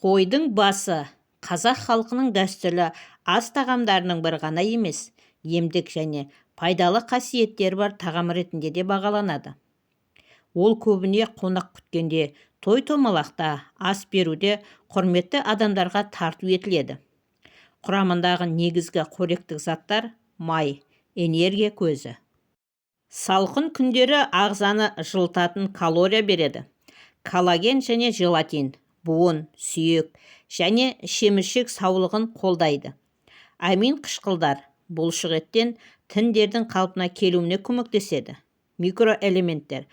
Қойдың басы қазақ халқының дәстүрлі ас тағамдарының бір ғана емес, емдік және пайдалы қасиеттері бар тағам ретінде де бағаланады. Ол көбіне қонақ күткенде, той-томалақта, ас беруде құрметті адамдарға тарту етіледі. Құрамындағы негізгі қоректік заттар май, энергия көзі. Салқын күндері ағзаны жылытатын калория береді. Коллаген және желатин, буын, сүйек және шеміршек саулығын қолдайды. Амин қышқылдар бұлшық еттен тіндердің қалпына келуіне көмектеседі. Микроэлементтер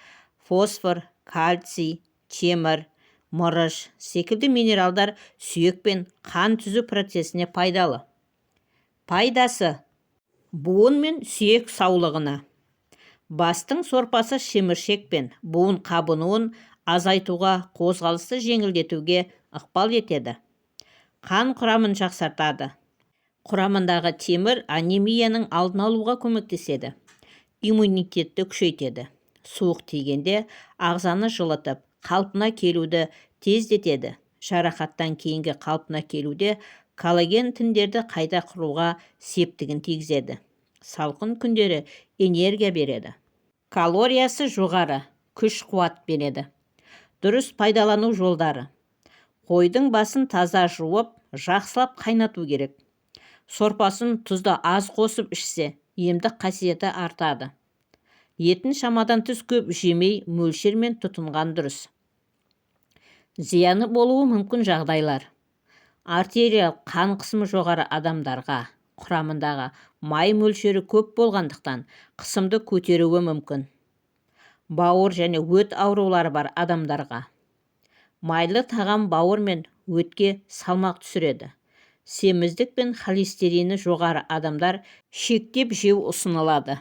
фосфор, кальций, темір, мырыш секілді минералдар сүйек пен қан түзу процесіне пайдалы. Пайдасы: буын мен сүйек саулығына. Бастың сорпасы шеміршек пен буын қабынуын азайтуға, қозғалысты жеңілдетуге ықпал етеді. Қан құрамын жақсартады. Құрамындағы темір анемияның алдын алуға көмектеседі. Иммунитетті күшейтеді. Суық тигенде ағзаны жылытып, қалпына келуді тездетеді. Жарақаттан кейінгі қалпына келуде коллаген тіндерді қайта құруға септігін тигізеді. Салқын күндері энергия береді. Калориясы жоғары, күш-қуат береді. Дұрыс пайдалану жолдары: қойдың басын таза жуып, жақсылап қайнату керек. Сорпасын тұзды аз қосып ішсе, емдік қасиеті артады. Етін шамадан тыс көп жемей, мөлшермен тұтынған дұрыс. Зияны болуы мүмкін жағдайлар: артериал қан қысымы жоғары адамдарға, құрамындағы май мөлшері көп болғандықтан қысымды көтеруі мүмкін. Бауыр және өт аурулары бар адамдарға. Майлы тағам бауыр мен өтке салмақ түсіреді. Семіздік пен холестерині жоғары адамдар шектеп жеу ұсынылады.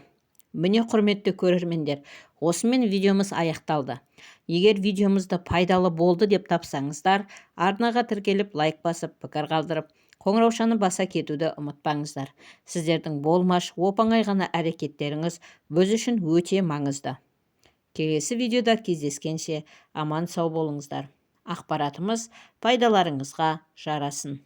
Міне, құрметті көрермендер, осымен видеомыз аяқталды. Егер видеомызды пайдалы болды деп тапсаңыздар, арнаға тіркеліп, лайк басып, пікір қалдырып, қоңыраушаны баса кетуді ұмытпаңыздар. Сіздердің болмаш, оп-оңай ғана әрекеттеріңіз біз үшін өте маңызды. Келесі видеода кездескенше аман сау болыңыздар. Ақпаратымыз пайдаларыңызға жарасын.